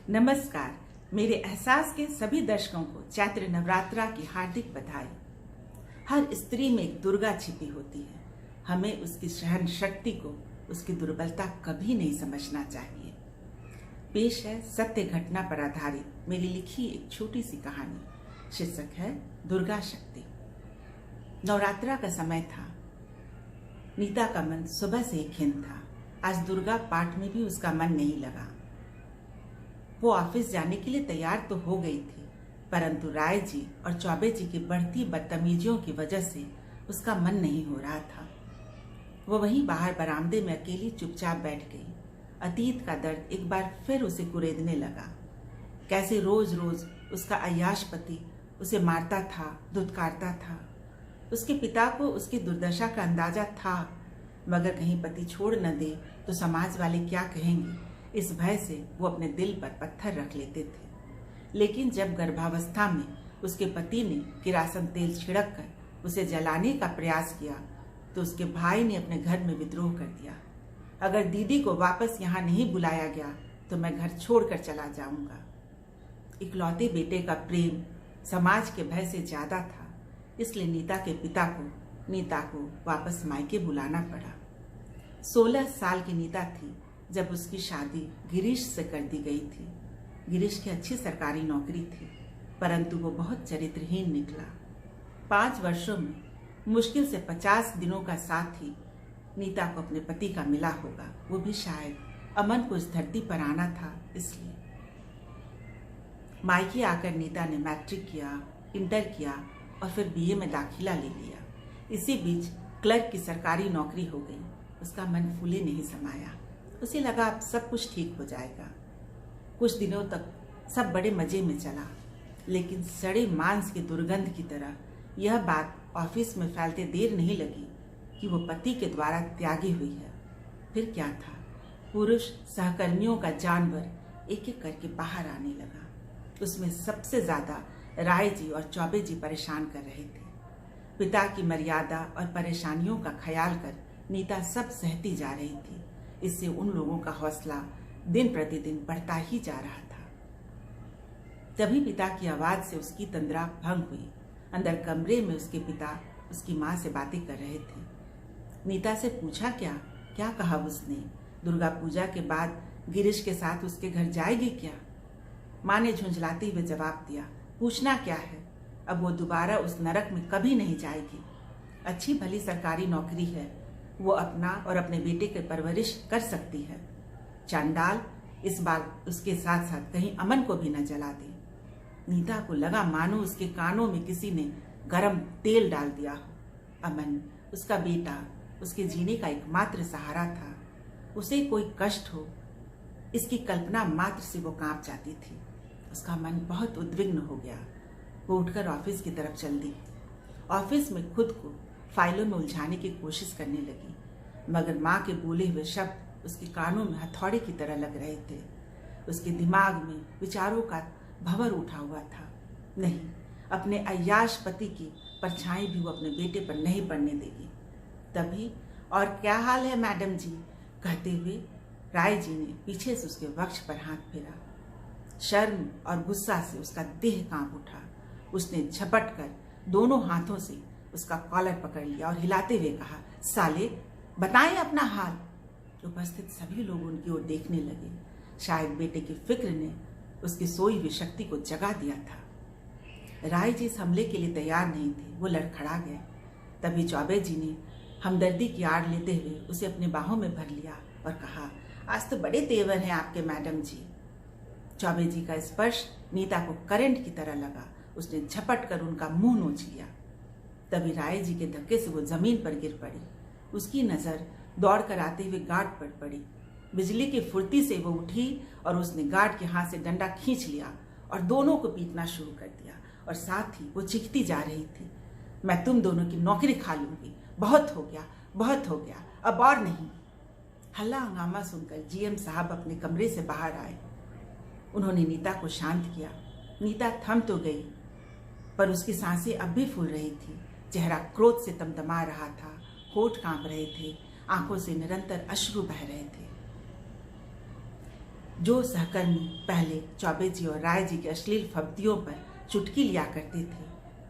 नमस्कार। मेरे एहसास के सभी दर्शकों को चैत्र नवरात्रा की हार्दिक बधाई। हर स्त्री में एक दुर्गा छिपी होती है। हमें उसकी सहन शक्ति को, उसकी दुर्बलता कभी नहीं समझना चाहिए। पेश है सत्य घटना पर आधारित मेरी लिखी एक छोटी सी कहानी। शीर्षक है दुर्गा शक्ति। नवरात्रा का समय था। नीता का मन सुबह से ही खिन्न था। आज दुर्गा पाठ में भी उसका मन नहीं लगा। वो ऑफिस जाने के लिए तैयार तो हो गई थी, परंतु राय जी और चौबे जी की बढ़ती बदतमीजियों की वजह से उसका मन नहीं हो रहा था। वो वहीं बाहर बरामदे में अकेली चुपचाप बैठ गई। अतीत का दर्द एक बार फिर उसे कुरेदने लगा। कैसे रोज रोज उसका अय्याश पति उसे मारता था, धुतकारता था। उसके पिता को उसकी दुर्दशा का अंदाजा था, मगर कहीं पति छोड़ न दे तो समाज वाले क्या कहेंगे, इस भय से वो अपने दिल पर पत्थर रख लेते थे। लेकिन जब गर्भावस्था में उसके पति ने किरासन तेल छिड़क कर उसे जलाने का प्रयास किया तो उसके भाई ने अपने घर में विद्रोह कर दिया। अगर दीदी को वापस यहाँ नहीं बुलाया गया तो मैं घर छोड़कर चला जाऊंगा। इकलौते बेटे का प्रेम समाज के भय से ज्यादा था, इसलिए नीता के पिता को नीता को वापस मायके बुलाना पड़ा। 16 साल की नीता थी जब उसकी शादी गिरीश से कर दी गई थी। गिरीश की अच्छी सरकारी नौकरी थी, परंतु वो बहुत चरित्रहीन निकला। 5 वर्षों में मुश्किल से 50 दिनों का साथी नीता को अपने पति का मिला होगा, वो भी शायद अमन को इस धरती पर आना था इसलिए। मायके आकर नीता ने मैट्रिक किया, इंटर किया और फिर बीए में दाखिला ले लिया। इसी बीच क्लर्क की सरकारी नौकरी हो गई। उसका मन फूले नहीं समाया। उसे लगा अब सब कुछ ठीक हो जाएगा। कुछ दिनों तक सब बड़े मजे में चला, लेकिन सड़े मांस की दुर्गंध की तरह यह बात ऑफिस में फैलते देर नहीं लगी कि वो पति के द्वारा त्यागी हुई है। फिर क्या था, पुरुष सहकर्मियों का जानवर एक एक करके बाहर आने लगा। उसमें सबसे ज्यादा राय जी और चौबे जी परेशान कर रहे थे। पिता की मर्यादा और परेशानियों का ख्याल कर नीता सब सहती जा रही थी। इससे उन लोगों का हौसला दिन प्रतिदिन बढ़ता ही जा रहा था। तभी पिता की आवाज से उसकी तंद्रा भंग हुई। अंदर कमरे में उसके पिता उसकी माँ से बातें कर रहे थे। नीता से पूछा क्या कहा उसने? दुर्गा पूजा के बाद गिरीश के साथ उसके घर जाएगी क्या? माँ ने झुंझलाते हुए जवाब दिया, पूछना क्या है, अब वो दोबारा उस नरक में कभी नहीं जाएगी। अच्छी भली सरकारी नौकरी है, वो अपना और अपने बेटे की परवरिश कर सकती है। चांडाल इस बार उसके साथ साथ कहीं अमन को भी न जला दे। नीता को लगा मानो उसके कानों में किसी ने गरम तेल डाल दिया हो। अमन उसका बेटा, उसके जीने का एकमात्र सहारा था। उसे कोई कष्ट हो, इसकी कल्पना मात्र से वो कांप जाती थी। उसका मन बहुत उद्विग्न हो गया। वो उठकर ऑफिस की तरफ चल दी। ऑफिस में खुद को फाइलों में उलझाने की कोशिश करने लगी, मगर माँ के बोले हुए शब्द उसके कानों में हथौड़े की तरह लग रहे थे। उसके दिमाग में विचारों का भंवर उठा हुआ था। नहीं, अपने अय्याश पति की परछाई भी वो अपने बेटे पर नहीं पड़ने देगी। तभी और क्या हाल है मैडम जी, कहते हुए राय जी ने पीछे से उसके वक्ष पर हाथ फेरा। शर्म और गुस्सा से उसका देह कांप उठा। उसने झपट कर दोनों हाथों से उसका कॉलर पकड़ लिया और हिलाते हुए कहा, साले बताएं अपना हाल। उपस्थित सभी लोग उनकी ओर देखने लगे। शायद बेटे की फिक्र ने उसकी सोई हुई शक्ति को जगा दिया था। राय जी इस हमले के लिए तैयार नहीं थे। वो लड़खड़ा गए। तभी चौबे जी ने हमदर्दी की आड़ लेते हुए उसे अपने बाहों में भर लिया और कहा, आज तो बड़े तेवर हैं आपके मैडम जी। चौबे जी का स्पर्श नीता को करंट की तरह लगा। उसने झपट कर उनका मुंह नोच लिया। तभी राय जी के धक्के से वो जमीन पर गिर पड़ी। उसकी नजर दौड़कर आते हुए गार्ड पर पड़ी। बिजली की फुर्ती से वो उठी और उसने गार्ड के हाथ से डंडा खींच लिया और दोनों को पीटना शुरू कर दिया। और साथ ही वो चीखती जा रही थी, मैं तुम दोनों की नौकरी खा लूंगी, बहुत हो गया, अब और नहीं। हल्ला हंगामा सुनकर जीएम साहब अपने कमरे से बाहर आए। उन्होंने नीता को शांत किया। नीता थम तो गई, पर उसकी सांसें अब भी फूल रही थी। चेहरा क्रोध से तमतमा रहा था, होठ कांप रहे थे, आंखों से निरंतर अश्रु बह रहे थे। जो सहकर्मी पहले चौबे जी और राय जी के अश्लील फब्तियों पर चुटकी लिया करते थे,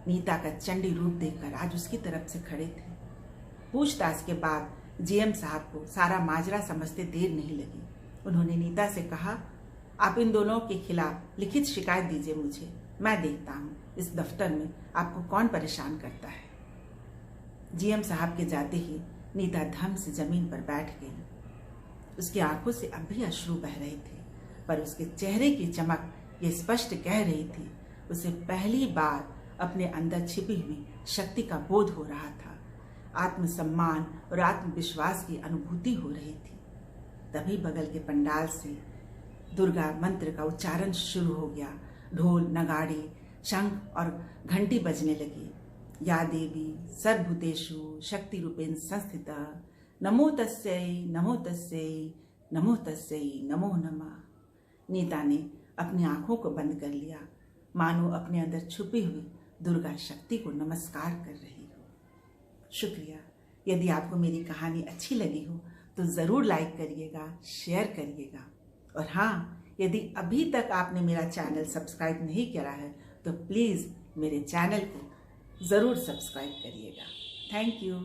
नीता का चंडी रूप देखकर आज उसकी तरफ से खड़े थे। पूछताछ के बाद जीएम साहब को सारा माजरा समझते देर नहीं लगी। उन्होंने नीता से कहा, आप इन दोनों के खिलाफ लिखित शिकायत दीजिए मुझे, मैं देखता हूँ इस दफ्तर में आपको कौन परेशान करता है। जीएम साहब के जाते ही नीता धम से जमीन पर बैठ गई। उसकी आंखों से अब भी अश्रु बह रहे थे, पर उसके चेहरे की चमक ये स्पष्ट कह रही थी उसे पहली बार अपने अंदर छिपी हुई शक्ति का बोध हो रहा था। आत्मसम्मान और आत्मविश्वास की अनुभूति हो रही थी। तभी बगल के पंडाल से दुर्गा मंत्र का उच्चारण शुरू हो गया। ढोल, नगाड़े, शंख और घंटी बजने लगी। या देवी सर्वभूतेषु शक्ति रूपेण संस्थिता, नमो तस्यै नमो तस्यै नमो तस्यै नमो नमः। नीता ने अपनी आंखों को बंद कर लिया, मानो अपने अंदर छुपी हुई दुर्गा शक्ति को नमस्कार कर रही हो। शुक्रिया। यदि आपको मेरी कहानी अच्छी लगी हो तो ज़रूर लाइक करिएगा, शेयर करिएगा, और हाँ, यदि अभी तक आपने मेरा चैनल सब्सक्राइब नहीं किया है तो प्लीज़ मेरे चैनल को ज़रूर सब्सक्राइब करिएगा। Thank you.